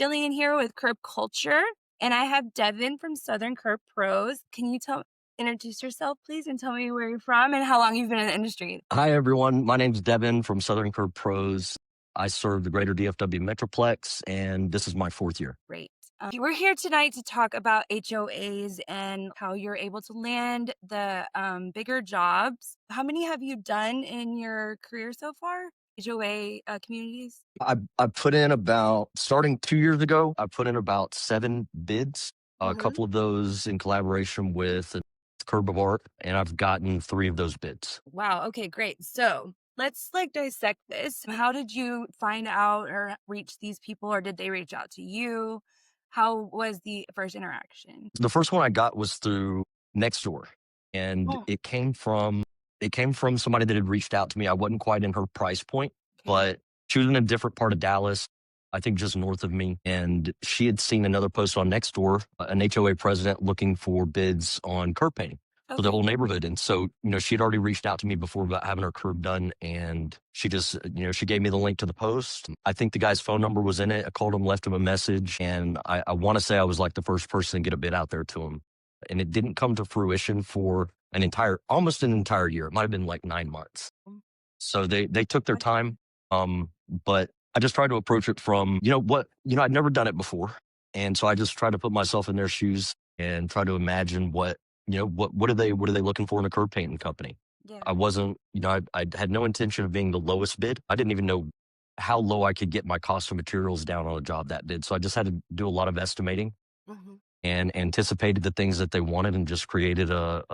Jillian here with Curb Culture, and I have Devin from Southern Curb Pros. Can you introduce yourself, please, and tell me where you're from and how long you've been in the industry? Hi, everyone. My name's Devin from Southern Curb Pros. I serve the greater DFW Metroplex, and this is my fourth year. Great. We're here tonight to talk about HOAs and how you're able to land the bigger jobs. How many have you done in your career so far? HOA communities? I put in about, starting 2 years ago, I put in about 7 bids, a Hmm. couple of those in collaboration with Curb of Art, and I've gotten 3 of those bids. Wow. Okay, great. So let's dissect this. How did you find out or reach these people, or did they reach out to you? How was the first interaction? The first one I got was through Nextdoor, and Oh, it came from somebody that had reached out to me. I wasn't quite in her price point, okay. but she was in a different part of Dallas, I think just north of me. And she had seen another post on Nextdoor, an HOA president looking for bids on curb painting for the Okay. whole neighborhood. And so, she had already reached out to me before about having her curb done. And she just, she gave me the link to the post. I think the guy's phone number was in it. I called him, left him a message. And I want to say I was like the first person to get a bid out there to him. And it didn't come to fruition for almost an entire year. It might have been like 9 months. Mm, So they took their what- time. But I just tried to approach it from, I'd never done it before. And so I just tried to put myself in their shoes and try to imagine what are they looking for in a curb painting company? Yeah. I wasn't, I had no intention of being the lowest bid. I didn't even know how low I could get my cost of materials down on a job that bid. So I just had to do a lot of estimating Hmm. and anticipated the things that they wanted and just created a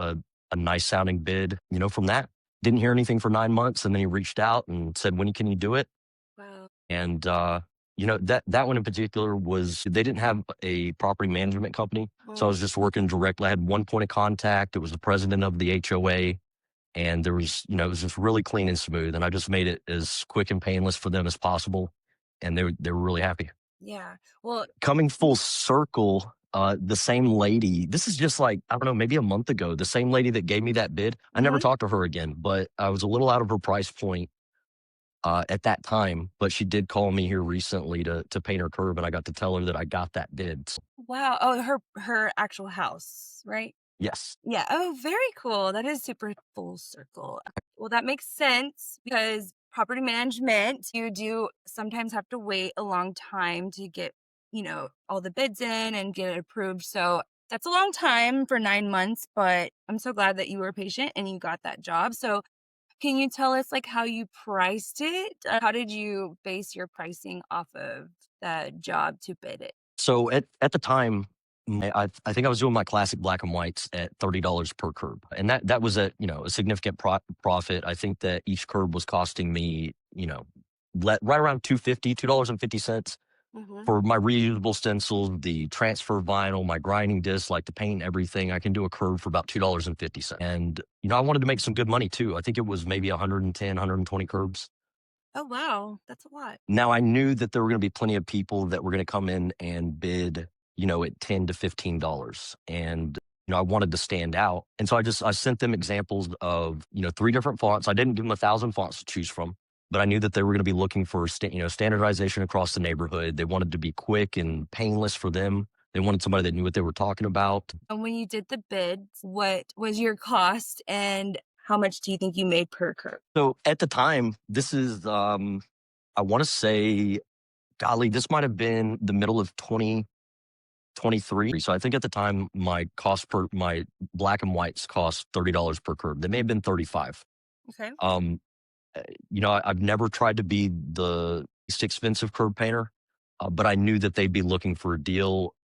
nice sounding bid, from that. Didn't hear anything for 9 months. And then he reached out and said, when can you do it? Wow. And, that one in particular they didn't have a property management company. So I Mm. was just working directly. I had one point of contact. It was the president of the HOA. And there was, it was just really clean and smooth. And I just made it as quick and painless for them as possible. And they were really happy. Yeah. Well, Coming full circle, the same lady, this is just like, I don't know, maybe a month ago, the same lady that gave me that bid, I never mhm. talked to her again, but I was a little out of her price point at that time, but she did call me here recently to paint her curb, and I got to tell her that I got that bid. So, Wow. Oh, her actual house, right? yes. Yeah. Oh, very cool. That is super full circle. Well, that makes sense because property management, you do sometimes have to wait a long time to get, all the bids in and get it approved. So that's a long time for 9 months, but I'm so glad that you were patient and you got that job. So can you tell us how you priced it? How did you base your pricing off of the job to bid it? So at the time, I think I was doing my classic black and whites at $30 per curb, and that was a significant profit. I think that each curb was costing me right around 250 $2.50 Hmm. for my reusable stencils, the transfer vinyl, my grinding disc, like the paint, everything. I can do a curb for about $2.50. And, I wanted to make some good money too. I think it was maybe 110, 120 curbs. Oh, wow. That's a lot. Now I knew that there were going to be plenty of people that were going to come in and bid, at $10 to $15. And, I wanted to stand out. And so I sent them examples of, 3 different fonts. I didn't give them 1,000 fonts to choose from, but I knew that they were going to be looking for, standardization across the neighborhood. They wanted to be quick and painless for them. They wanted somebody that knew what they were talking about. And when you did the bids, what was your cost and how much do you think you made per curve? So at the time, this is, I want to say, golly, this might have been the middle of 2023. So I think at the time, my black and whites cost $30 per curb. They may have been 35. Okay. Um, I've never tried to be the least expensive curb painter, but I knew that they'd be looking for a deal.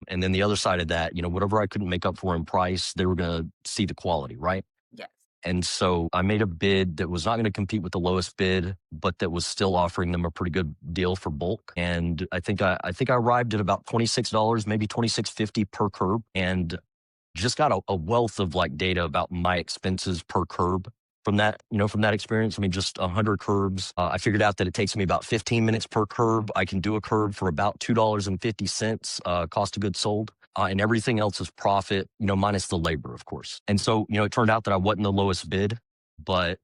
And then the other side of that, whatever I couldn't make up for in price, they were going to see the quality, right? Yes. And so I made a bid that was not going to compete with the lowest bid, but that was still offering them a pretty good deal for bulk. And I think I arrived at about $26, maybe $26.50 per curb, and just got a wealth of like data about my expenses per curb from that experience. I mean, just 100 curbs. I figured out that it takes me about 15 minutes per curb. I can do a curb for about $2.50 cost of goods sold. And everything else is profit, minus the labor, of course. And so, it turned out that I wasn't the lowest bid, but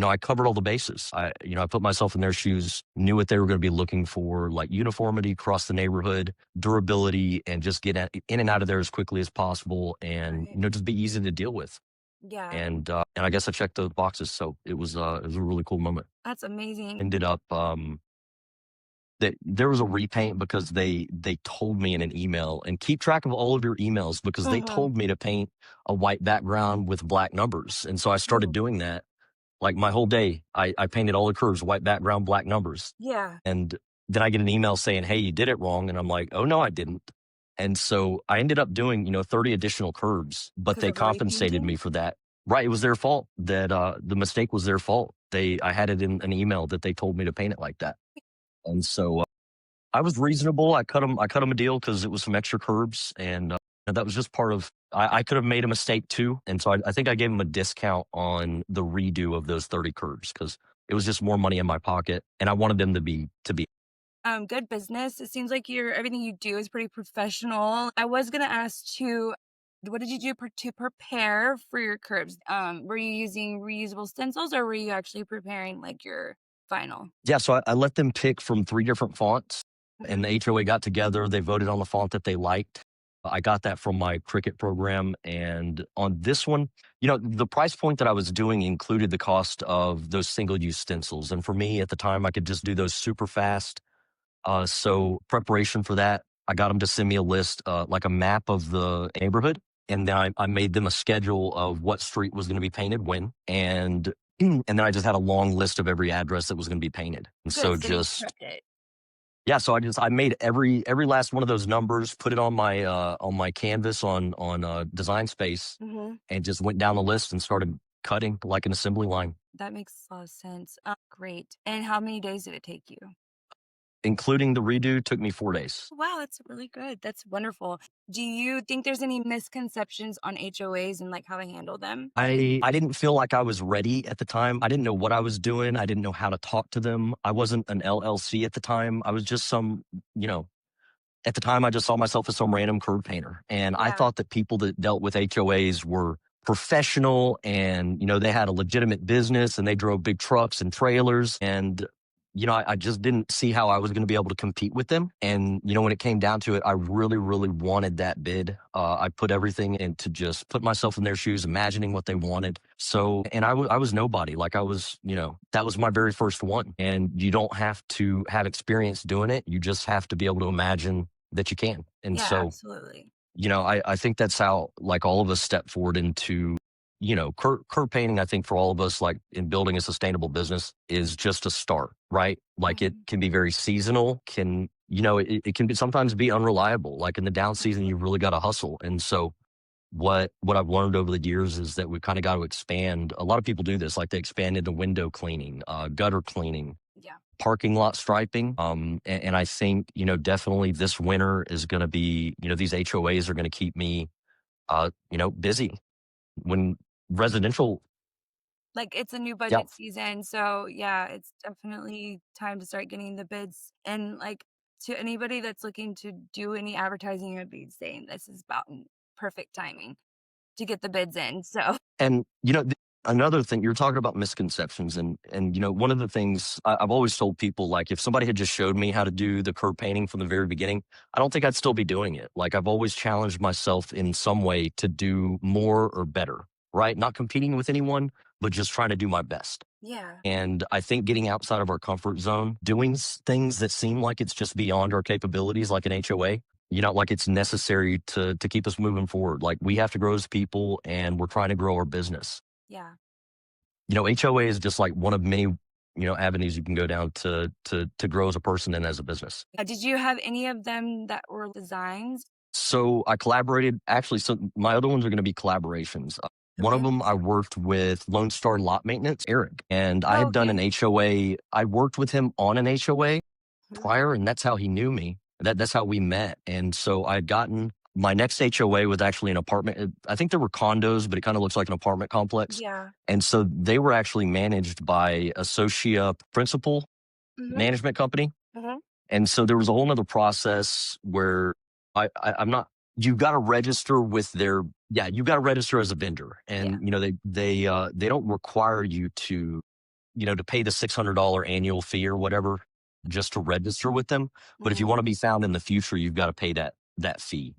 I covered all the bases. I put myself in their shoes, knew what they were going to be looking for, like uniformity across the neighborhood, durability, and just get in and out of there as quickly as possible, and Right. just be easy to deal with. Yeah. And I guess I checked those boxes, so it was a really cool moment. That's amazing. Ended up that there was a repaint because they told me in an email, and keep track of all of your emails because they Mhm. told me to paint a white background with black numbers, and so I started Ooh. doing that. Like my whole day, I painted all the curves, white background, black numbers. Yeah. And then I get an email saying, "Hey, you did it wrong." And I'm like, "Oh, no, I didn't." And so I ended up doing, 30 additional curves, but Because they of the compensated repainting? me for that. Right. It was their fault that the mistake was their fault. I had it in an email that they told me to paint it like that. And so I was reasonable. I cut them a deal because it was some extra curves, and that was just part of. I could have made a mistake too, and so I think I gave them a discount on the redo of those 30 curves because it was just more money in my pocket, and I wanted them to be. Good business. It seems like everything you do is pretty professional. I was gonna ask too, what did you do to prepare for your curves? Were you using reusable stencils or were you actually preparing like your final? Yeah, so I let them pick from 3 different fonts, and the Mhm. HOA got together, they voted on the font that they liked. I got that from my Cricut program, and on this one, the price point that I was doing included the cost of those single-use stencils, and for me, at the time, I could just do those super fast. So preparation for that, I got them to send me a list, like a map of the neighborhood, and then I made them a schedule of what street was gonna be painted when, and then I just had a long list of every address that was gonna be painted. And so Good. So you just prepped it. yeah, so I made every last one of those numbers, put it on my canvas on Design Space, Hmm. and just went down the list and started cutting like an assembly line. That makes a lot of sense. Great. And how many days did it take you? Including the redo took me 4 days. Wow, that's really good. That's wonderful. Do you think there's any misconceptions on HOAs and like how they handle them? I didn't feel like I was ready at the time. I didn't know what I was doing. I didn't know how to talk to them. I wasn't an LLC at the time. I was just you know, at the time I just saw myself as some random curb painter. And I Yeah. thought that people that dealt with HOAs were professional and, they had a legitimate business and they drove big trucks and trailers. And, I just didn't see how I was going to be able to compete with them. And, when it came down to it, I really, really wanted that bid. I put everything into just put myself in their shoes, imagining what they wanted. So, and I was nobody. Like I was, that was my very first one. And you don't have to have experience doing it. You just have to be able to imagine that you can. And Yeah, so, absolutely. I think that's how like all of us step forward into, curb painting. I think for all of us, like in building a sustainable business is just a start, right? Like it Mhm. can be very seasonal, it can be sometimes be unreliable. Like in the down season, you really got to hustle. And so what I've learned over the years is that we've kind of got to expand. A lot of people do this, like they expand into window cleaning, gutter cleaning, Yeah. parking lot striping. And I think, definitely this winter is going to be, these HOAs are going to keep me, busy when residential. Like it's a new Yeah. budget season, so yeah, it's definitely time to start getting the bids. And like to anybody that's looking to do any advertising, I'd be saying this is about perfect timing to get the bids in. So And, another thing you're talking about misconceptions and, one of the things I've always told people, like if somebody had just showed me how to do the curb painting from the very beginning, I don't think I'd still be doing it. Like I've always challenged myself in some way to do more or better, right? Not competing with anyone, but just trying to do my best. yeah, And I think getting outside of our comfort zone, doing things that seem like it's just beyond our capabilities, like an HOA, like it's necessary to keep us moving forward. Like we have to grow as people, and we're trying to grow our business. yeah. HOA is just like one of many, avenues you can go down to grow as a person and as a business. Did you have any of them that were designs? So I collaborated. Actually, so my other ones are going to be collaborations. One of Okay. them I worked with Lone Star Lot Maintenance, Eric, and I Oh, had done an okay. HOA. I worked with him on an HOA Mhm. prior, and that's how he knew me. That's how we met. And so I had gotten my next HOA was actually an apartment. I think there were condos, but it kind of looks like an apartment complex. Yeah. And so they were actually managed by Associa Principal Hmm. Management Company. Hmm. And so there was a whole nother process where I'm not. You got to register with their. Yeah, you got to register as a vendor, and Yeah. they don't require you to. to pay the $600 annual fee or whatever just to register with them. But if you Mhm. want to be found in the future, you've got to pay that fee.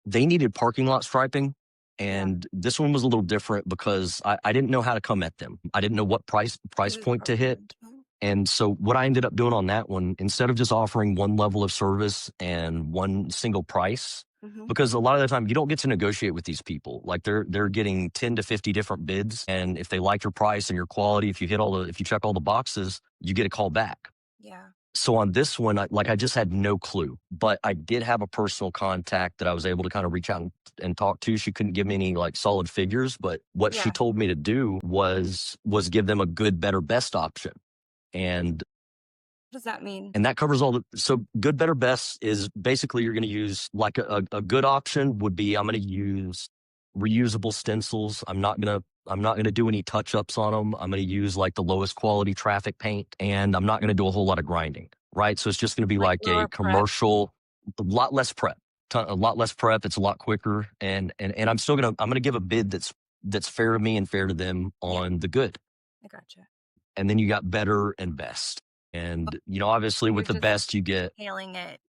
They needed parking lot striping. Yeah. And this one was a little different because I didn't know how to come at them. I didn't know what price This is point to property hit. management. And so what I ended up doing on that one, instead of just offering one level of service and one single price, Mhm. because a lot of the time you don't get to negotiate with these people. Like they're getting 10 to 50 different bids. And if they like your price and your quality, if you check all the boxes, you get a call back. Yeah. So on this one, I just had no clue, but I did have a personal contact that I was able to kind of reach out and talk to. She couldn't give me any like solid figures, but what she Yeah. told me to do was give them a good, better, best option. And What does that mean? that covers so good, better, best is basically you're going to use like a good option would be I'm going to use reusable stencils. I'm not going to do any touch ups on them. I'm going to use like the lowest quality traffic paint, and I'm not going to do a whole lot of grinding. Right. So it's just going to be Like like a lower prep? commercial, a lot less prep, a lot less prep. It's a lot quicker. And I'm going to give a bid that's fair to me and fair to them Yeah, on the good. I gotcha. And then you got better and best. And, So obviously with you're the just best you get, hailing it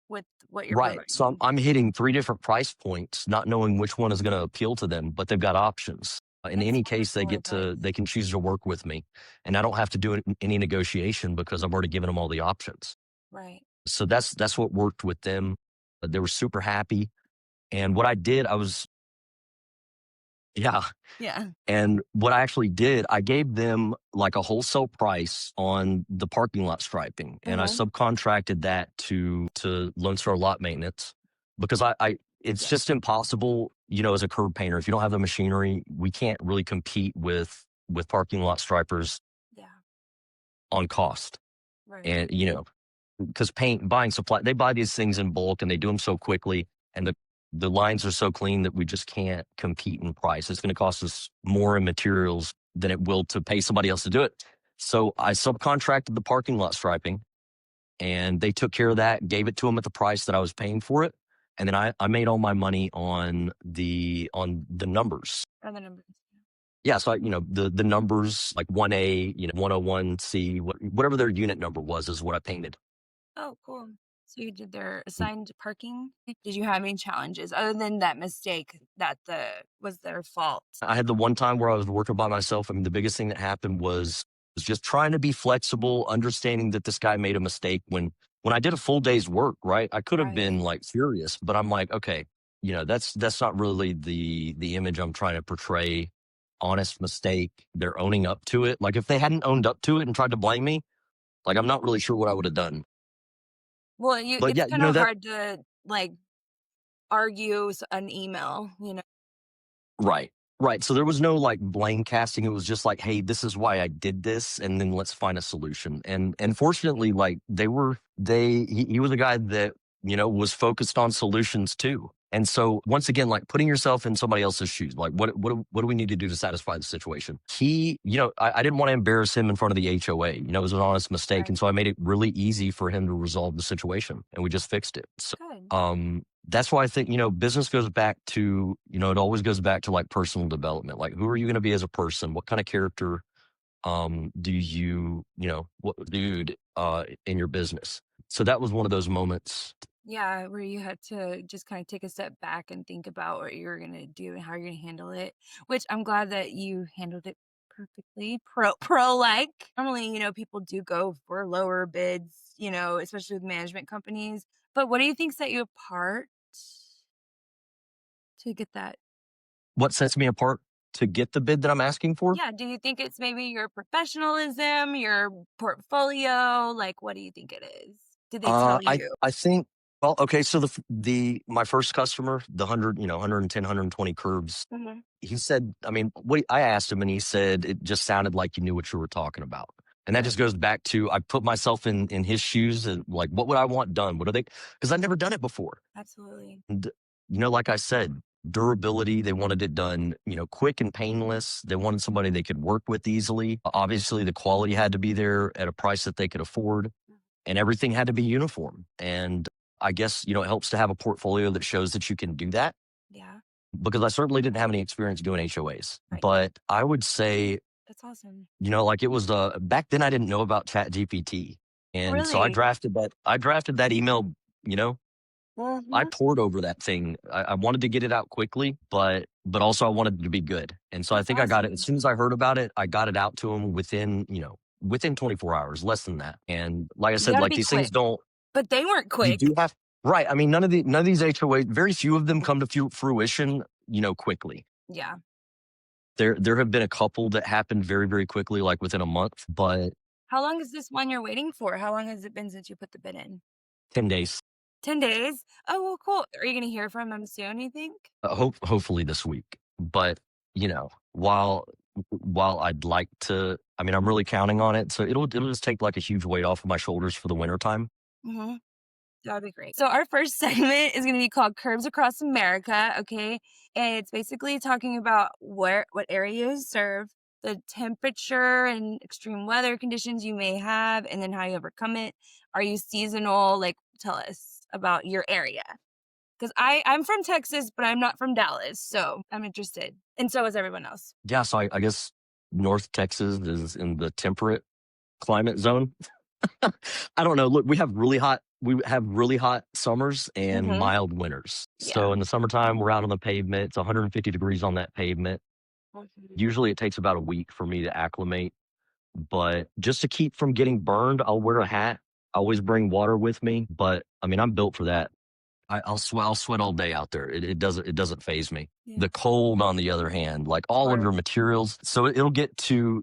with what you're right. So I'm, providing. I'm hitting three different price points, not knowing which one is going to appeal to them, but they've got options. In That's any case, wonderful advice. they can choose to work with me, and I don't have to do any negotiation because I've already given them all the options. Right. So that's what worked with them. They were super happy. And what I did, yeah. Yeah. And what I actually did, I gave them like a wholesale price on the parking lot striping, and I Mhm. subcontracted that to Lone Star Lot Maintenance because I it's Yeah. just impossible, as a curb painter, if you don't have the machinery, we can't really compete with parking lot stripers Yeah. on cost. Right. And because buying supply, they buy these things in bulk and they do them so quickly, and the lines are so clean that we just can't compete in price. It's going to cost us more in materials than it will to pay somebody else to do it. So I subcontracted the parking lot striping, and they took care of that, gave it to them at the price that I was paying for it, and then I made all my money on the numbers. Are the numbers. Yeah, so the numbers like 1A, 101C, whatever their unit number was is what I painted. Oh, cool. So you did their assigned parking? Did you have any challenges other than that mistake that was their fault? I had the one time where I was working by myself. I mean, the biggest thing that happened was just trying to be flexible, understanding that this guy made a mistake when I did a full day's work, right? I could have been Right. like furious, but I'm like, okay, that's not really the image I'm trying to portray. Honest mistake. They're owning up to it. Like if they hadn't owned up to it and tried to blame me, like I'm not really sure what I would have done. Well, But it's yeah, kind of that hard to like argue an email. right. Right. So there was no like blame casting. It was just like, hey, this is why I did this, and then let's find a solution. And fortunately, like he was a guy that, was focused on solutions too. And so once again, like putting yourself in somebody else's shoes, like what do we need to do to satisfy the situation? I didn't want to embarrass him in front of the HOA. It was an honest mistake. Right. And so I made it really easy for him to resolve the situation, and we just fixed it. So Good. that's why I think, business goes back to, it always goes back to like personal development. Like, who are you going to be as a person? What kind of character, do what dude, in your business? So that was one of those moments. Yeah, where you had to just kind of take a step back and think about what you're going to do and how you're going to handle it, which I'm glad that you handled it perfectly. Pro like. Normally, people do go for lower bids, especially with management companies. But what do you think set you apart to get that? What sets me apart to get the bid that I'm asking for? Yeah, do you think it's maybe your professionalism, your portfolio? Like, what do you think it is? Did they tell you? I think, well, okay. So my first customer, the 110, 120 curves, Mhm. he said, I mean, I asked him and he said, it just sounded like you knew what you were talking about. And that Good. just goes back to, I put myself in his shoes and like, what would I want done? What are they? Because I've never done it before. Absolutely. And, like I said, durability, they wanted it done, quick and painless. They wanted somebody they could work with easily. Obviously, the quality had to be there at a price that they could afford, and everything had to be uniform. And I guess, it helps to have a portfolio that shows that you can do that, Yeah. because I certainly didn't have any experience doing HOAs. Right. But I would say That's awesome. You know, like it was back then I didn't know about Chat GPT. And so Really? I drafted that email, you know, I Mhm. poured over that thing. I wanted to get it out quickly, but also I wanted it to be good. And so I That's think I got it as awesome. soon as I heard about it, I got it out to him within, within 24 hours, less than that. And like I You said, gotta like be these things quick, don't but they weren't you quick. do have right. I mean, none of these HOA, very few of them come to fruition, quickly. Yeah. There have been a couple that happened very, very quickly, like within a month, but How long is this one you're waiting for? How long has it been since you put the bid in? 10 days. 10 days? Oh, well, cool. Are you gonna hear from them soon, you think? Hopefully this week. But, while I'd like to, I mean, I'm really counting on it. So it'll just take like a huge weight off of my shoulders for the winter time. Mhm. That would be great. So our first segment is gonna be called Curbs Across America, okay? And it's basically talking about what areas serve, the temperature and extreme weather conditions you may have, and then how you overcome it. Are you seasonal? Like, tell us about your area. Because I'm from Texas, but I'm not from Dallas, so I'm interested. And so is everyone else. Yeah. So I guess North Texas is in the temperate climate zone. I don't know. Look, we have really hot summers and Mhm. mild winters. Yeah. So in the summertime, we're out on the pavement. It's 150 degrees on that pavement. Mhm. Usually it takes about a week for me to acclimate, but just to keep from getting burned, I'll wear a hat. I always bring water with me, but I mean, I'm built for that. I'll sweat all day out there. It doesn't phase me. Yeah. The cold, on the other hand, like Of all of your course. materials. So it'll get to,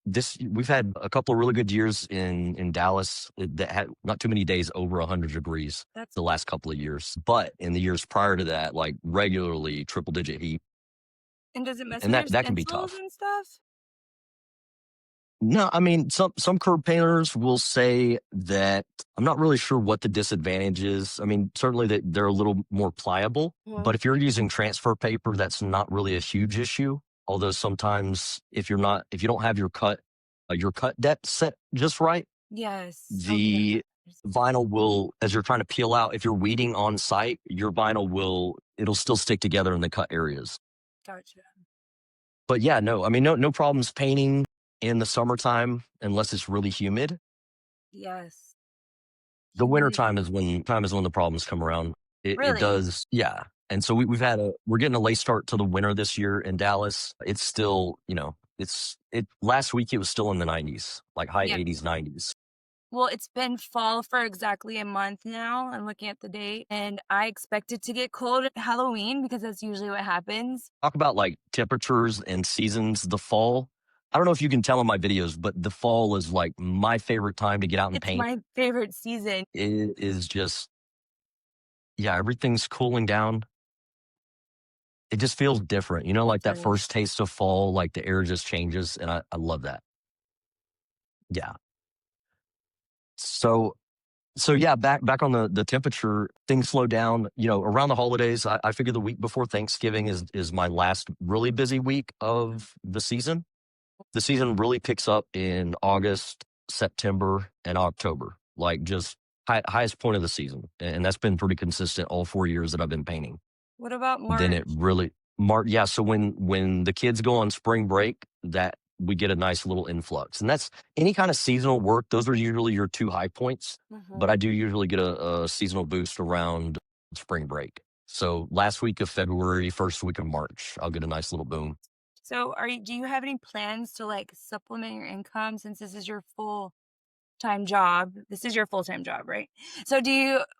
this, we've had a couple of really good years in Dallas that had not too many days over 100 degrees That's the last couple of years. But in the years prior to that, like regularly triple digit heat. and does it mess And with your that can be stencils tough. and stuff? No, I mean, some curb painters will say that I'm not really sure what the disadvantage is. I mean, certainly they're a little more pliable, Mhm. but if you're using transfer paper, that's not really a huge issue. Although sometimes if you don't have your cut depth set just right, Yes. Okay, that the matters. vinyl will, as you're trying to peel out, if you're weeding on site, your it'll still stick together in the cut areas. Gotcha. But yeah, no, I mean, no problems painting in the summertime unless it's really humid. Yes. The winter Humidity. time is when the problems come around. It Really? does, yeah. And so we're getting a late start to the winter this year in Dallas. It's still, it last week it was still in the 90s, like high Yeah. 80s, 90s. Well, it's been fall for exactly a month now. I'm looking at the date, and I expect it to get cold at Halloween because that's usually what happens. Talk about like temperatures and seasons, the fall. I don't know if you can tell in my videos, but the fall is like my favorite time to get out and It's paint. my favorite season. It is just, yeah, everything's cooling down. It just feels different, It like that does. first taste of fall, like the air just changes, and I love that. Yeah. So yeah, back on the temperature, things slow down. Around the holidays, I figure the week before Thanksgiving is my last really busy week of the season. The season really picks up in August, September, and October, like just highest point of the season, and that's been pretty consistent all 4 years that I've been painting. What about Then it March? really March, yeah. So when the kids go on spring break, that we get a nice little influx, and that's any kind of seasonal work. Those are usually your two high points, but Mhm. I do usually get a seasonal boost around spring break. So last week of February, first week of March, I'll get a nice little boom. So, do you have any plans to like supplement your income since this is your full-time job? This is your full-time job, right? So,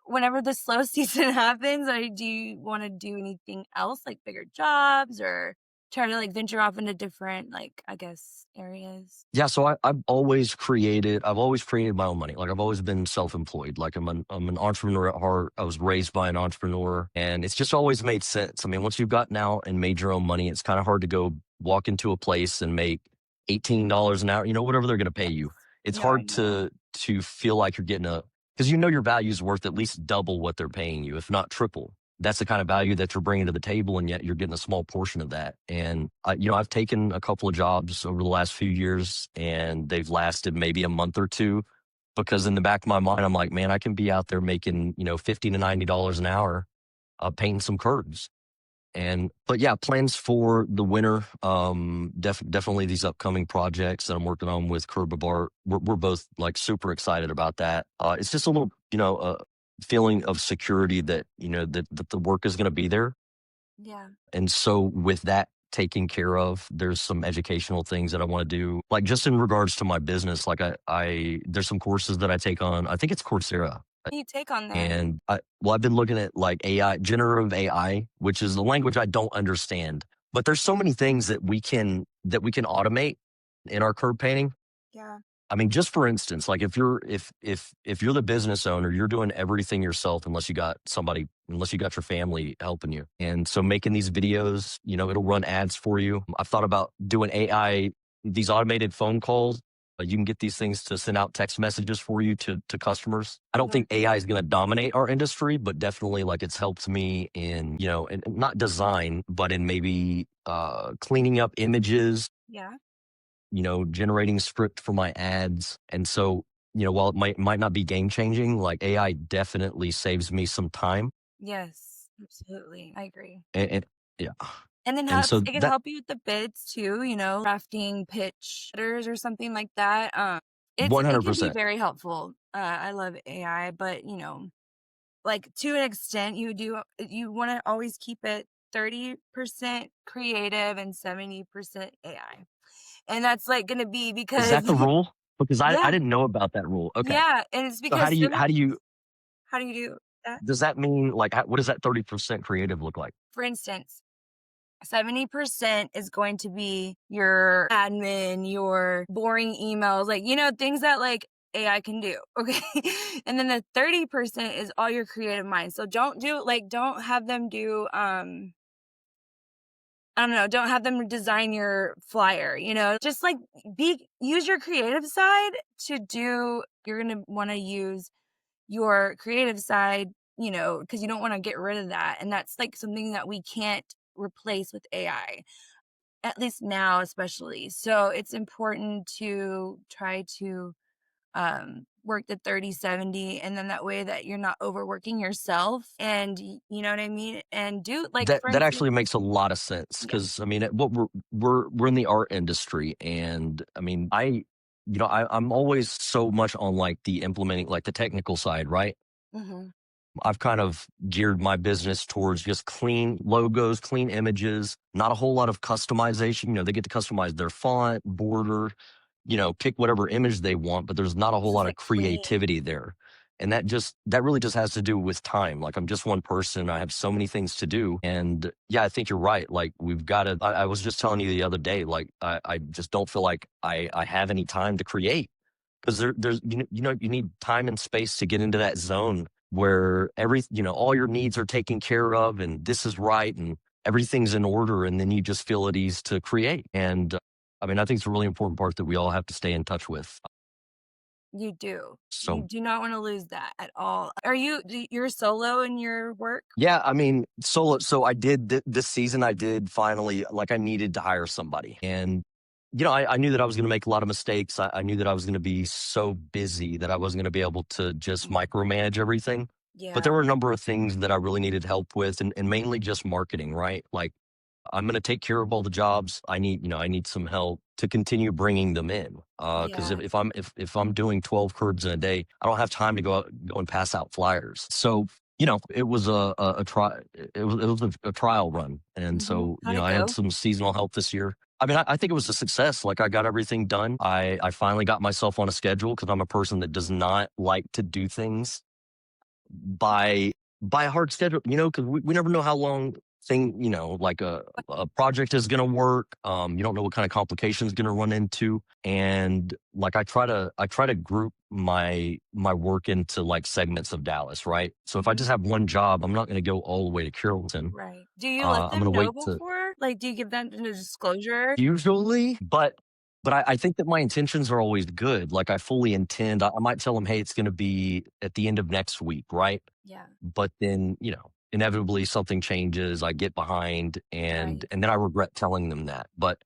whenever the slow season happens, or do you want to do anything else, like bigger jobs, or try to like venture off into different, like I guess, areas? Yeah, so I've always created my own money. Like I've always been self-employed. Like I'm an entrepreneur at heart. I was raised by an entrepreneur and it's just always made sense. I mean, once you've gotten out and made your own money, it's kind of hard to go walk into a place and make $18 an hour, whatever they're going to pay Yes. you. It's No, I hard know. to feel like you're getting because your value is worth at least double what they're paying you, if not triple. That's the kind of value that you're bringing to the table, and yet you're getting a small portion of that. And I've taken a couple of jobs over the last few years, and they've lasted maybe a month or two, because in the back of my mind, I'm like, man, I can be out there making $50 to $90 an hour, painting some curtains. But yeah, plans for the winter. Definitely these upcoming projects that I'm working on with Curb of Art. We're both like super excited about that. It's just a little, feeling of security that, that the work is going to be there. Yeah. And so with that taken care of, there's some educational things that I want to do. Like just in regards to my business, like I there's some courses that I take on. I think it's Coursera. You take on there. And I've been looking at like AI, generative AI, which is a language I don't understand. But there's so many things that we can automate in our curb painting. Yeah. I mean, just for instance, like if you're the business owner, you're doing everything yourself unless you got your family helping you. And so making these videos, it'll run ads for you. I've thought about doing AI, these automated phone calls. You can get these things to send out text messages for you to customers. I don't Mhm. think AI is going to dominate our industry, but definitely like it's helped me in, and not design, but in maybe cleaning up images, Yeah. generating script for my ads. And so, while it might not be game changing, like AI definitely saves me some time. Yes, absolutely. I agree. And yeah. And then And helps so it can that help you with the bids too, drafting pitch letters or something like that. It can be 100%. very helpful. I love AI, but like to an extent, you want to always keep it 30% creative and 70% AI. And that's like going to be Is because that the rule? Because I yeah, didn't know about that rule. Okay. yeah, and it's So because 70 how do you how do you do that? does that mean like what does that 30% creative look like? For instance, 70% is going to be your admin, your boring emails, like, things that like AI can do. Okay. And then the 30% is all your creative mind. So don't have them do, I don't know, don't have them design your flyer, just like use your creative side to do, you're going to want to use your creative side, because you don't want to get rid of that. And that's like something that we can't replace with AI, at least now, especially. So it's important to try to work the 30/70, and then that way that you're not overworking yourself. And you know what I mean? And do like, That for that instance, actually makes a lot of sense yeah. because I mean, what we're in the art industry, and I mean, I'm always so much on like the implementing, like the technical side, right? Hmm. I've kind of geared my business towards just clean logos, clean images, not a whole lot of customization. They get to customize their font, border, pick whatever image they want, but there's not a whole Just lot of like clean. creativity there. And that really just has to do with time. Like I'm just one person. I have so many things to do. And yeah, I think you're right. Like we've got to, I was just telling you the other day, like I just don't feel like I have any time to create because you need time and space to get into that zone where all your needs are taken care of and this is right and everything's in order, and then you just feel at ease to create. And I mean, I think it's a really important part that we all have to stay in touch with. You do. You So do not want to lose that at all. You're solo in your work? yeah, I mean, solo. So I did this season. I did finally, like, I needed to hire somebody, and I knew that I was going to make a lot of mistakes. I knew that I was going to be so busy that I wasn't going to be able to just Mm. micromanage everything. But there Yeah. were a number of things that I really needed help with, and mainly just marketing, right? Like I'm going to take care of all the jobs. I need some help to continue bringing them in. Because Yeah. if I'm doing 12 curbs in a day, I don't have time to go and pass out flyers. So it was a try. It was a trial run, and Hmm. so How'd it I had go? some seasonal help this year. I mean, I think it was a success. Like I got everything done. I finally got myself on a schedule because I'm a person that does not like to do things by by a hard schedule, because we never know how long like a project is going to work. You don't know what kind of complications going to run into, and like I try to group my work into like segments of Dallas, right? So if I Mhm. just have one job, I'm not going to go all the way to Carrollton. Right. Do you let I'm going them to know wait to before? Like, do you give them the disclosure? usually, but I think that my intentions are always good. Like I fully intend. I might tell them, hey, it's going to be at the end of next week, right? Yeah. But then, inevitably something changes, I get behind, and Right. and then I regret telling them that. But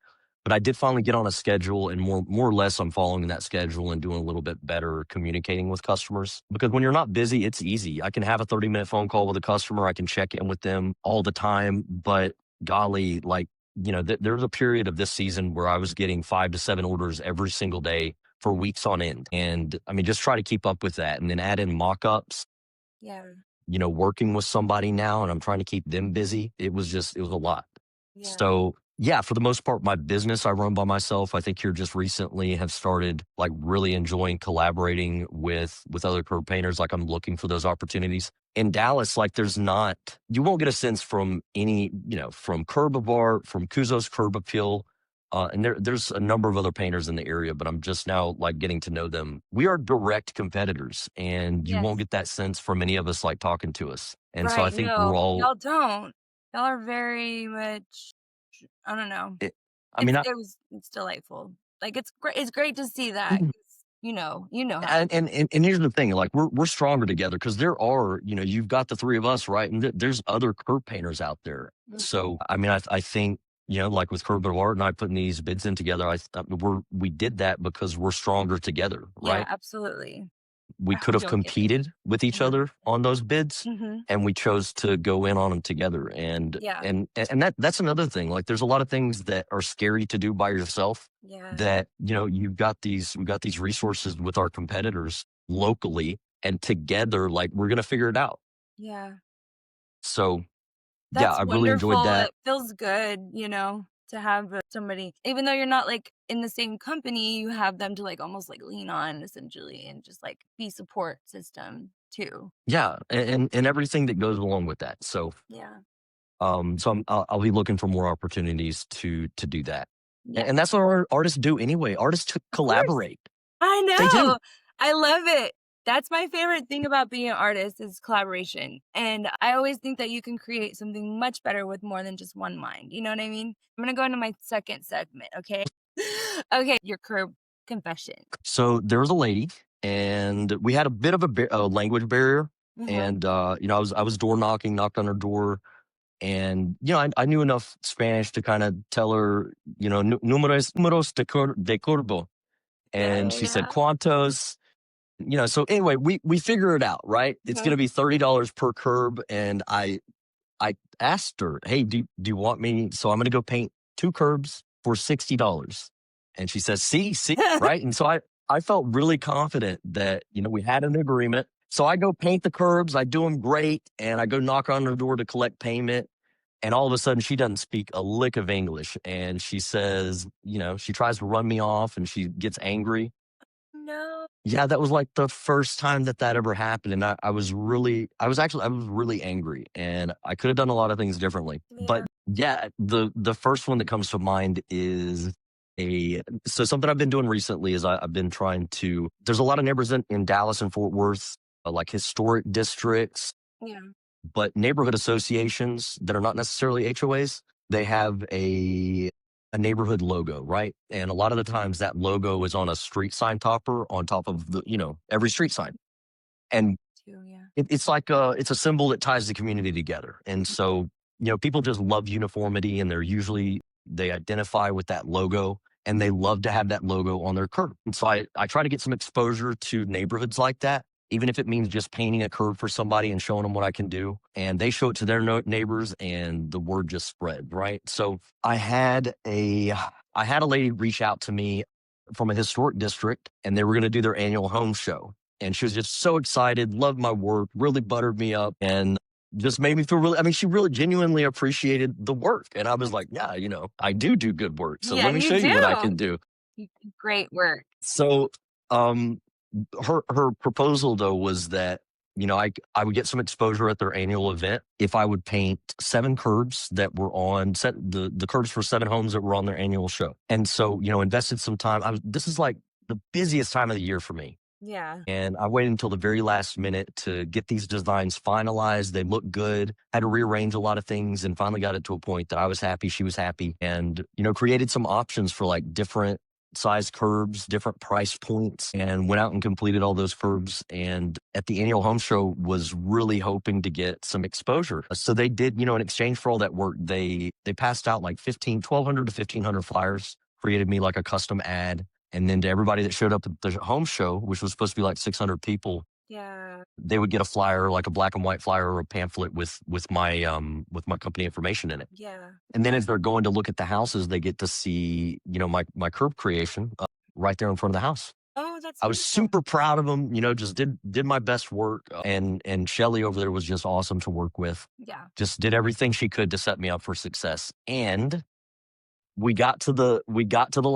But I did finally get on a schedule, and more or less I'm following that schedule and doing a little bit better communicating with customers. Because when you're not busy, it's easy. I can have a 30-minute phone call with a customer. I can check in with them all the time. But golly, like, there was a period of this season where I was getting 5 to 7 orders every single day for weeks on end. And I mean, just try to keep up with that and then add in mock-ups, Yeah. working with somebody now, and I'm trying to keep them busy. It was a lot. Yeah. So yeah, for the most part, my business I run by myself. I think here just recently have started like really enjoying collaborating with other curb painters. Like I'm looking for those opportunities. In Dallas, like you won't get a sense from any, from Curb of Art, from Kuzos Curb Appeal. And there's a number of other painters in the area, but I'm just now like getting to know them. We are direct competitors, and you won't Yes. get that sense from any of us like talking to us. And so I Right. think we're No, all, y'all don't. Y'all are very much, I don't know. it, I mean, It's delightful. Like it's great to see that. 'Cause you know how. and here's the thing, like we're stronger together because there are, you've got the three of us, right? And there's other curb painters out there. Mhm. So I mean, I think, like with Curb of Art and I putting these bids in together, we did that because we're stronger together, Yeah, right? absolutely. We I could hope have y'all get it. competed with each Yeah. other on those bids, Mhm. and we chose to go in on them together. And Yeah. that's another thing. Like there's a lot of things that are scary to do by yourself Yeah. that, we've got these resources with our competitors locally, and together, like we're gonna figure it out. Yeah. So yeah, That's I really enjoyed wonderful. that. It feels good, to have somebody even though you're not, like, in the same company, you have them to, like, almost, like, lean on essentially and just, like, be support system too. Yeah, and everything that goes along with that. So Yeah. I'll be looking for more opportunities to do that. Yeah. And that's what artists do anyway. Artists to Of course. collaborate. I They do. know. I love it. That's my favorite thing about being an artist is collaboration. And I always think that you can create something much better with more than just one mind. You know what I mean? I'm gonna go into my second segment, okay? Okay, your curb confession. So there was a lady, and we had a bit of a language barrier. Uh-huh. And I was door knocking, knocked on her door, and I knew enough Spanish to kind of tell her, números de curbo, Yeah, and yeah, she said yeah. cuantos. So anyway, we figure it out, right? It's Uh-huh. going to be $30 per curb, and I asked her, "Hey, do you want me? So I'm going to go paint 2 curbs for $60." And she says, "See, right?" And so I felt really confident that we had an agreement. So I go paint the curbs, I do them great, and I go knock on her door to collect payment. And all of a sudden, she doesn't speak a lick of English, and she says, she tries to run me off, and she gets angry. No. Yeah, that was like the first time that ever happened, and I was really angry, and I could have done a lot of things differently. But Yeah. yeah, the first one that comes to mind is something I've been doing recently is I've been trying to. There's a lot of neighborhoods in Dallas and Fort Worth, like historic districts, Yeah. but neighborhood associations that are not necessarily HOAs. They have a neighborhood logo, right? And a lot of the times that logo is on a street sign topper on top of every street sign. And Too, yeah. it's a symbol that ties the community together. And so, people just love uniformity, and they identify with that logo, and they love to have that logo on their curb. And so I try to get some exposure to neighborhoods like that, even if it means just painting a curb for somebody and showing them what I can do. And they show it to their neighbors, and the word just spread, right? So I had a lady reach out to me from a historic district, and they were going to do their annual home show. And she was just so excited, loved my work, really buttered me up, and just made me feel really, I mean, she really genuinely appreciated the work. And I was like, yeah, I do good work. So Yeah, let me you show you what I do. can do. You do great work. So, um, her proposal though was that, I would get some exposure at their annual event if I would paint 7 curbs that were on set the curbs for 7 homes that were on their annual show. And so, invested some time. This is like the busiest time of the year for me. Yeah. And I waited until the very last minute to get these designs finalized. They looked good. Had to rearrange a lot of things, and finally got it to a point that I was happy, she was happy, and created some options for like different size curbs, different price points, and went out and completed all those curbs. And at the annual home show, was really hoping to get some exposure. So they did, in exchange for all that work, they passed out like 1,200 to 1,500 flyers created me like a custom ad. And then to everybody that showed up at the home show, which was supposed to be like 600 people, Yeah. they would get a flyer, like a black and white flyer or a pamphlet with my company information in it. Yeah. And then as they're going to look at the houses, they get to see, my curb creation right there in front of the house. Oh, that's I was beautiful. super proud of them, just did my best work. And Shelly over there was just awesome to work with. Yeah. Just did everything she could to set me up for success. And we got to the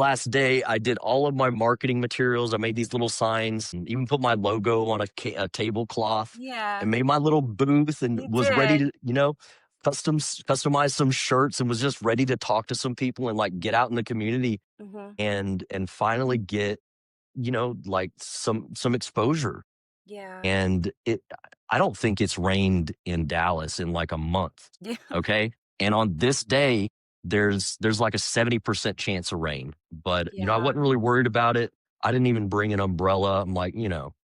last day. I did all of my marketing materials. I made these little signs and even put my logo on a tablecloth Yeah. and made my little booth and You was ready did. to, customize some shirts and was just ready to talk to some people and like get out in the community Mhm. and finally get, like some exposure. Yeah. And I don't think it's rained in Dallas in like a month. Yeah. Okay. And on this day, there's like a 70% chance of rain. But, I Yeah. wasn't really worried about it. I didn't even bring an umbrella. I'm like,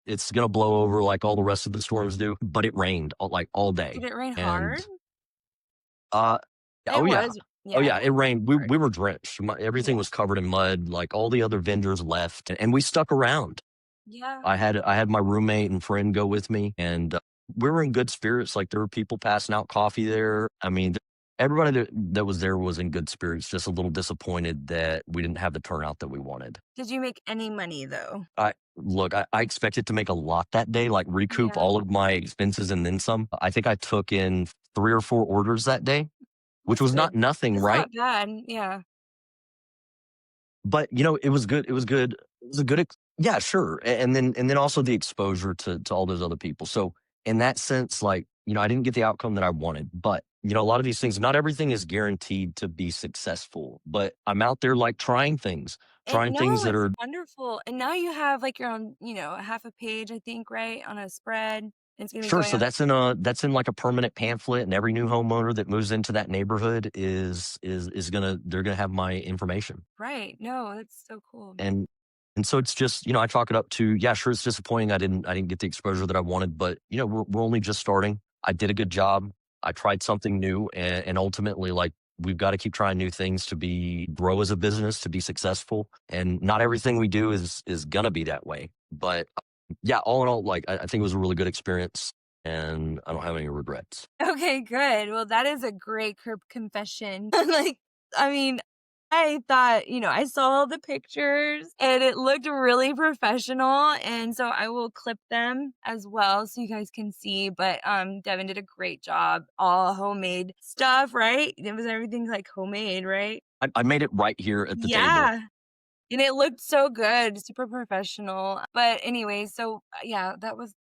it's gonna blow over like all the rest of the storms do. But it rained like all Did day. it rain hard? And uh oh It yeah. was. Oh Yeah, it yeah, it was really rained. We hard. we were drenched. Everything Yeah. was covered in mud. Like all the other vendors left, and we stuck around. Yeah. I had my roommate and friend go with me, and we were in good spirits. Like there were people passing out coffee there. I mean, everybody that was there was in good spirits. Just a little disappointed that we didn't have the turnout that we wanted. Did you make any money though? I expected to make a lot that day, like recoup Yeah. all of my expenses and then some. I think I took in 3 or 4 orders that day, which That's was good. not nothing, That's right? not bad. Yeah. But, it was good. It was good. It was a good yeah, sure. And then also the exposure to all those other people. So in that sense, like, I didn't get the outcome that I wanted. But, a lot of these things, not everything is guaranteed to be successful. But I'm out there like And trying things no, that it's are wonderful. And now you have like your own, half a page, I think, right, on a spread. It's gonna be sure. going So on. that's in like a permanent pamphlet, and every new homeowner that moves into that neighborhood they're gonna have my information. Right. No, that's so cool. And so it's just, I chalk it up to, yeah, sure, it's disappointing. I didn't get the exposure that I wanted, but we're only just starting. I did a good job. I tried something new, and ultimately, like, we've got to keep trying new things to grow as a business, to be successful. And not everything we do is gonna be that way. But yeah, all in all, like, I think it was a really good experience, and I don't have any regrets. Okay, good. Well, that is a great curb confession. Like, I mean, I thought, I saw the pictures and it looked really professional. And so I will clip them as well so you guys can see. But Devin did a great job. All homemade stuff, right? It was everything like homemade, right? I made it right here at the table. Yeah. And it looked so good, super professional. But anyway, so yeah, that was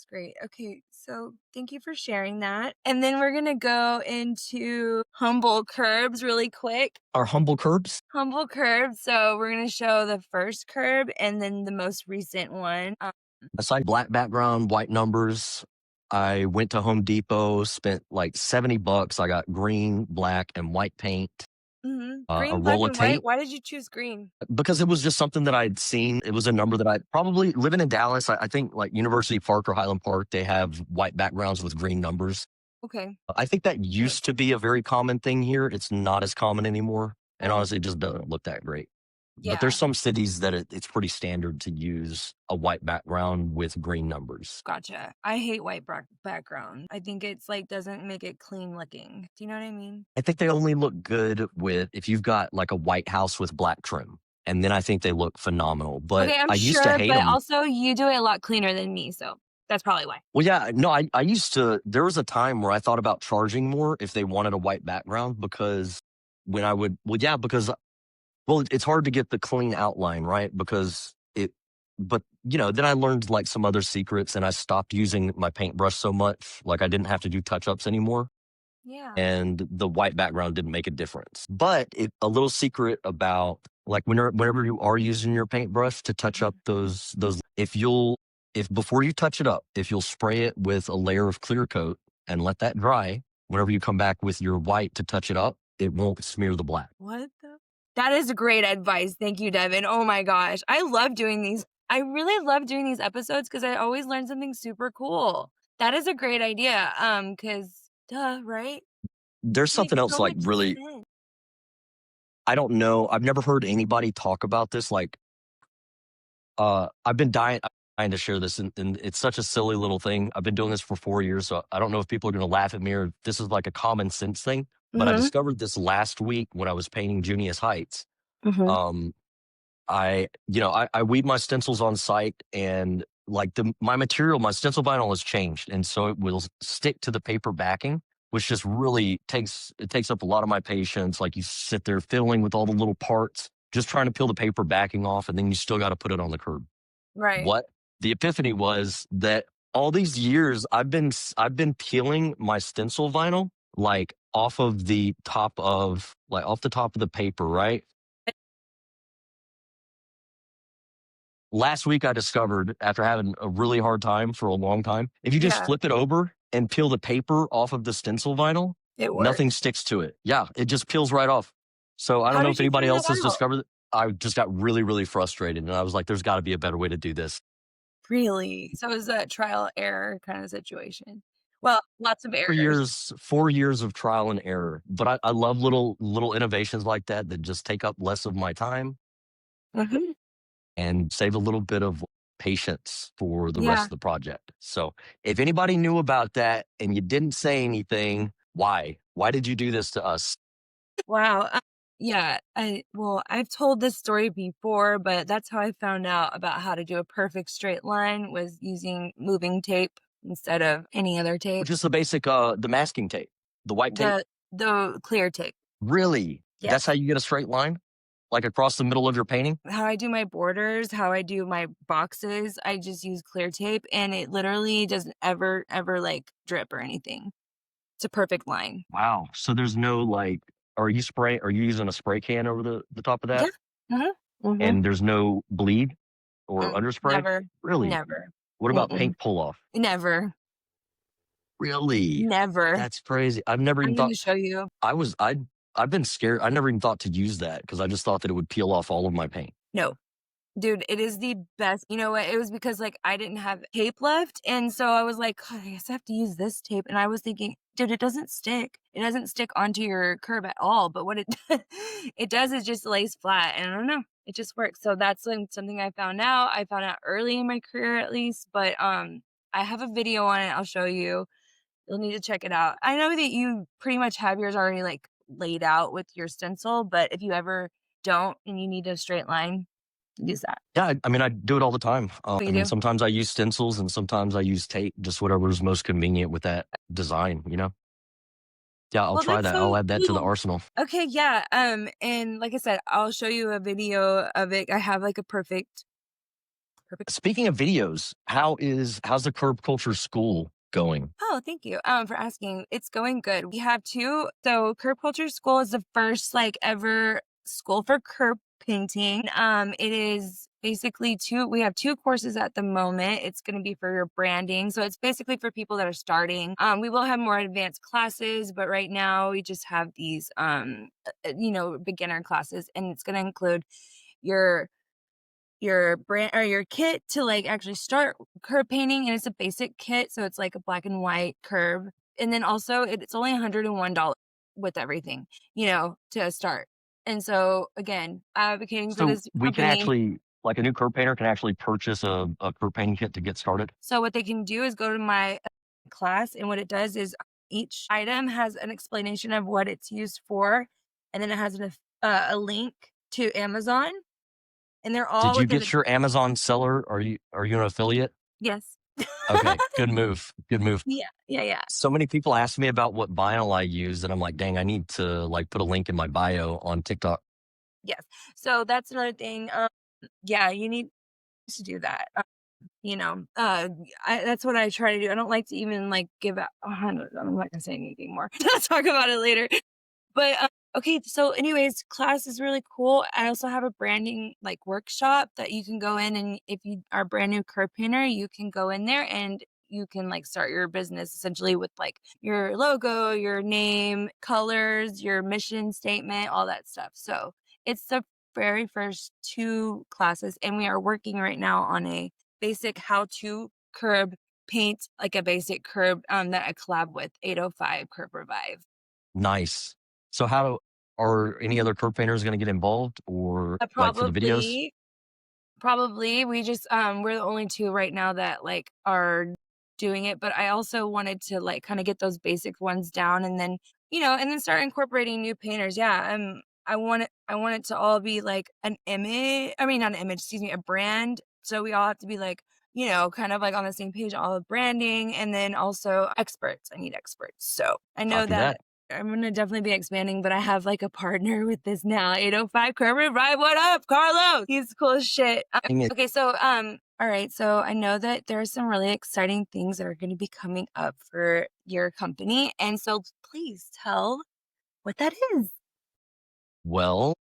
great. Okay, so thank you for sharing that. And then we're gonna go into humble curbs really quick. Our humble curbs. Humble curb. So we're gonna show the first curb and then the most recent one. Aside black background, white numbers, I went to Home Depot, spent like $70. I got green, black, and white paint, a Green, black, roll of and white. tape Why did you choose green? because it was just something that I'd seen. It was a number that I probably living in Dallas. I think like University Park or Highland Park, they have white backgrounds with green numbers. Okay. I think that used to be a very common thing here. It's not as common anymore. And honestly, it just doesn't look that great. But Yeah. there's some cities that it's pretty standard to use a white background with green numbers. Gotcha. I hate white background. I think it's like doesn't make it clean looking. Do you know what I mean? I think they only look good if you've got like a white house with black trim. And then I think they look phenomenal. But Okay, I'm I used to sure, hate but them. also you do it a lot cleaner than me, so that's probably why. Well, yeah, no, I used to. There was a time where I thought about charging more if they wanted a white background because when I would, well, yeah, because, well, it's hard to get the clean outline, right? But, then I learned like some other secrets and I stopped using my paintbrush so much. Like I didn't have to do touch ups anymore. Yeah. And the white background didn't make a difference. But a little secret about like whenever you are using your paintbrush to touch up those if before you touch it up, if you'll spray it with a layer of clear coat and let that dry, whenever you come back with your white to touch it up, it won't smear the black. What the? That is great advice. Thank you, Devin. Oh my gosh. I love doing these. I really love doing these episodes because I always learn something super cool. That is a great idea. Because duh, right? There's something Makes else so like much really sense. I don't know. I've never heard anybody talk about this. Like, I've been dying to share this, and it's such a silly little thing. I've been doing this for 4 years, so I don't know if people are going to laugh at me or if this is like a common sense thing. But I Mhm. discovered this last week when I was painting Junius Heights. Mhm. Um, I weed my stencils on site, and like my material, my stencil vinyl has changed, and so it will stick to the paper backing, which just really takes up a lot of my patience. Like, you sit there fiddling with all the little parts, just trying to peel the paper backing off, and then you still got to put it on the curb. Right. What the epiphany was that all these years I've been peeling my stencil vinyl like off the top of the paper, right? Last week I discovered, after having a really hard time for a long time, if you just Yeah, flip it over and peel the paper off of the stencil vinyl, it nothing works. sticks to it. Yeah, it just peels right off. So I don't How know did if you anybody find that else has out? discovered it. I just got really, really frustrated, and I was like, there's got to be a better way to do this. Really? So it was a trial error kind of situation. Well, lots of four errors. years 4 years of trial and error, but I love little innovations like that that just take up less of my time Mhm. and save a little bit of patience for the rest Yeah. of the project. So if anybody knew about that and you didn't say anything, why did you do this to us? Wow. Yeah. I've told this story before, but that's how I found out about how to do a perfect straight line was using moving tape instead of any other tape. Just the basic the masking tape, the white tape. The clear tape. Really, that's how Yes. you get a straight line, like across the middle of your painting? How I do my borders, how I do my boxes, I just use clear tape and it literally doesn't ever like drip or anything. It's a perfect line. Wow. So there's no like, are you using a spray can over the top of Yeah. that? Mhm. Mhm. And there's no bleed or underspray? Never. Really? Never. What about Mm-mm. paint pull off? Never. Really? Never. That's crazy. I've never even I'm gonna thought. show you. I've been scared. I never even thought to use that because I just thought that it would peel off all of my paint. No. Dude, it is the best. You know what? It was because, like, I didn't have tape left, and so I was like, "God, I guess I have to use this tape," and I was thinking, "Dude, it doesn't stick. It doesn't stick onto your curb at all," but what it it does is just lays flat, and I don't know, it just works. So that's, like, something I found out early in my career at least, but, I have a video on it, I'll show you. You'll need to check it out. I know that you pretty much have yours already, like, laid out with your stencil, but if you ever don't and you need a straight line, use that. Yeah, I mean, I do it all the time. Oh, I you mean, do? sometimes I use stencils and sometimes I use tape, just whatever's most convenient with that design, you know? Yeah, I'll Well, try that's that. so I'll add that to the cool. arsenal. Okay, yeah, and like I said, I'll show you a video of it. I have, like, a perfect Speaking of videos, how's the Curb Culture School going? Oh, thank you, for asking. It's going good. We have 2 so Curb Culture School is the first, like, ever school for curb painting. It is basically 2 we have 2 courses at the moment. It's gonna be for your branding, so it's basically for people that are starting. We will have more advanced classes, but right now we just have these, beginner classes, and it's gonna include your brand or your kit to, like, actually start curb painting, and it's a basic kit, so it's like a black and white curb, and then also it's only $101 with everything, to start, and so, again, advocating for So this we can company. actually, like a new curb painter can actually purchase a curb painting kit to get started. So what they can do is go to my class, and what it does is each item has an explanation of what it's used for, and then it has a link to Amazon, and they're Did all you within get your Amazon seller? Are you an affiliate? yes. Okay, good move. Good move. Yeah, yeah, yeah. So many people ask me about what vinyl I use, and I'm like, dang, I need to like put a link in my bio on TikTok. Yes. So that's another thing. Yeah, you need to do that. That's what I try to do. I don't like to even like give out. Oh, I'm not gonna say anything more. I'll talk about it later. But okay. So, anyways, class is really cool. I also have a branding like workshop that you can go in, and if you are a brand new curb painter, you can go in there and you can like start your business essentially with like your logo, your name, colors, your mission statement, all that stuff. So it's the very first 2 classes, and we are working right now on a basic how to curb paint like a basic curb that I collab with 805 Curb Revive. Nice. So how Are any other curb painters going to get involved or like for the videos? Probably. Probably. We just, we're the only 2 right now that, like, are doing it, but I also wanted to, like, kinda get those basic ones down and then, and then start incorporating new painters. Yeah, I want it to all be, like, an image. I mean, not an image, excuse me, a brand, so we all have to be, like, kind of, like, on the same page, all of branding, and then also experts. I need experts, so I know Copy that that. I'm gonna definitely be expanding, but I have, like, a partner with this now, 805 Kermit Ride, what up, Carlos? He's cool as shit. Dang it. Okay, so, alright, so I know that there are some really exciting things that are gonna be coming up for your company, and so please tell what that is. Well,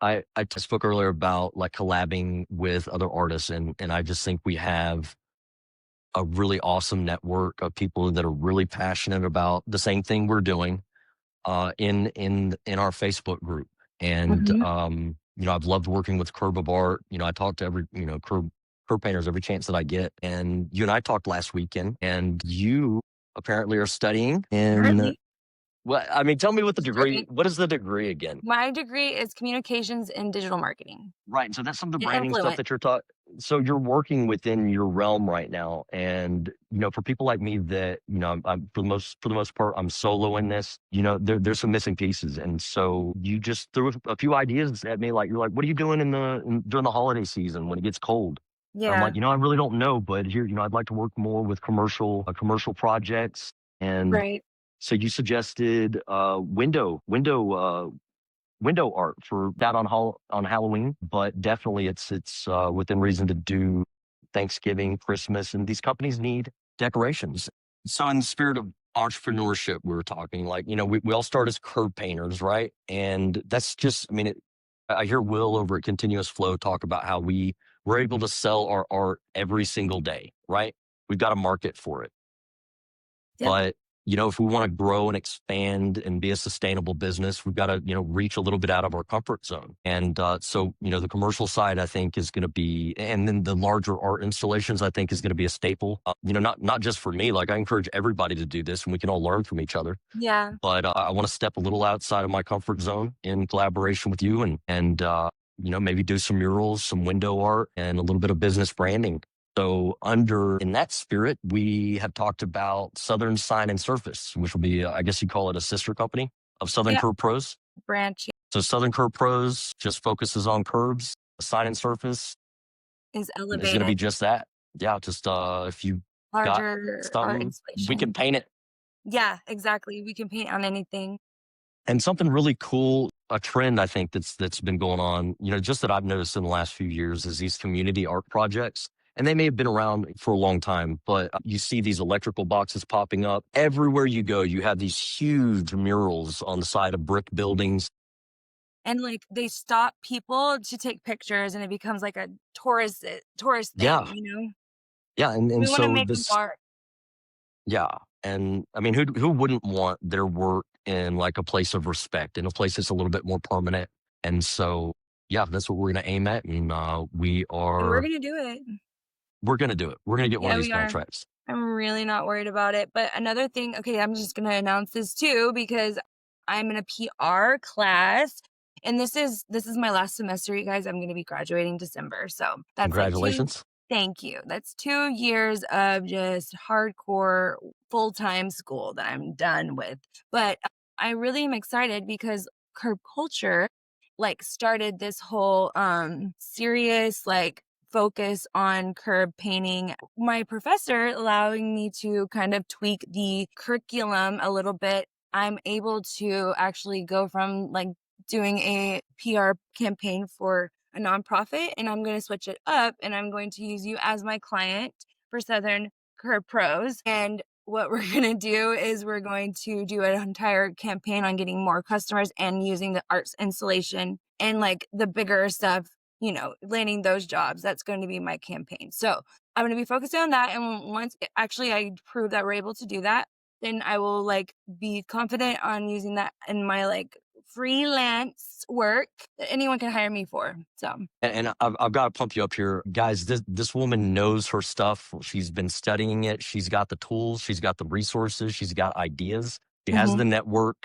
I spoke earlier about like collabing with other artists, and I just think we have a really awesome network of people that are really passionate about the same thing we're doing in our Facebook group. And Mhm. I've loved working with Curb of Art. I talk to every curb painters every chance that I get. And you and I talked last weekend, and you apparently are studying in Currently, what I mean, tell me what the degree starting what is the degree again? my degree is communications and digital marketing Right, so that's some of the and branding stuff Influent. that you're taught. So you're working within your realm right now, and for people like me that I'm for the most part I'm solo in this. There's some missing pieces, and so you just threw a few ideas at me. Like you're like, what are you doing during the holiday season when it gets cold? And I'm Yeah, like, I really don't know, but here, I'd like to work more with commercial projects, and right. so you suggested window art for that on Halloween, but definitely it's within reason to do Thanksgiving, Christmas, and these companies need decorations. So in the spirit of entrepreneurship, we were talking like, we all start as curb painters, right? And that's just, I mean, I hear Will over at Continuous Flow talk about how we're able to sell our art every single day, right? We've got a market for it. Yep. But, if we want to grow and expand and be a sustainable business, we've got to, reach a little bit out of our comfort zone. And so, the commercial side, I think, is going to be, and then the larger art installations, I think, is going to be a staple. Not just for me. Like I encourage everybody to do this, and we can all learn from each other. Yeah. But I want to step a little outside of my comfort zone in collaboration with you, and maybe do some murals, some window art, and a little bit of business branding. So in that spirit, we have talked about Southern Sign and Surface, which will be, I guess you call it a sister company of Southern Yep. Curb Pros. Branch So Southern Curb Pros just focuses on curbs. Sign and Surface is is going to be elevated, just that. Yeah, just if you got larger art something, we can installation. paint it. Yeah, exactly. We can paint on anything. And something really cool, a trend I think that's been going on, just that I've noticed in the last few years is these community art projects. And they may have been around for a long time, but you see these electrical boxes popping up. Everywhere you go, you have these huge murals on the side of brick buildings. And, like, they stop people to take pictures, and it becomes like a tourist thing, Yeah. you know? Yeah. And We wanna so make this, more. yeah. And I mean, who wouldn't want their work in like a place of respect, in a place that's a little bit more permanent? And so, yeah, that's what we're going to aim at. And And we're gonna do it. we're going to do it. We're going to get one of Yeah, these we are. contracts. I'm really not worried about it, but another thing, okay, I'm just gonna announce this too because I'm in a PR class, and this is my last semester, you guys. I'm gonna be graduating December, so that's like 2. Congratulations. Thank you. That's 2 years of just hardcore full-time school that I'm done with, but I really am excited because Curb Culture, like, started this whole, serious, like, focus on curb painting. My professor allowing me to kind of tweak the curriculum a little bit, I'm able to actually go from, like, doing a PR campaign for a nonprofit, and I'm gonna switch it up, and I'm going to use you as my client for Southern Curb Pros, and what we're gonna do is we're going to do an entire campaign on getting more customers and using the arts installation and, like, the bigger stuff, landing those jobs. That's going to be my campaign. So I'm going to be focusing on that. And once actually I prove that we're able to do that, then I will like be confident on using that in my like freelance work that anyone can hire me for. So And I've got to pump you up here, guys. This woman knows her stuff. She's been studying it. She's got the tools. She's got the resources. She's got ideas. She has mhm. the network.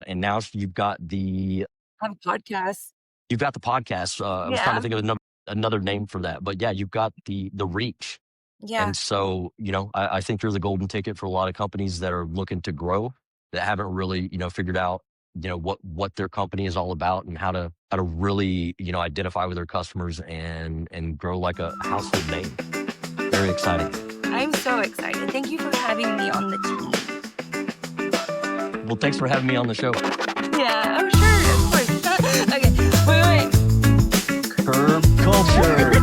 And now you've got the Have podcasts. podcast. I was trying to Yeah. think of another name for that, but yeah, you've got the reach. Yeah. And so, I think you're the golden ticket for a lot of companies that are looking to grow, that haven't really, figured out, what their company is all about and how to really, identify with their customers and grow like a household name. Very exciting. I'm so excited. Thank you for having me on the team. Well, thanks for having me on the show. Yeah. Oh, sure. Of course. Okay. Wait. Curb culture.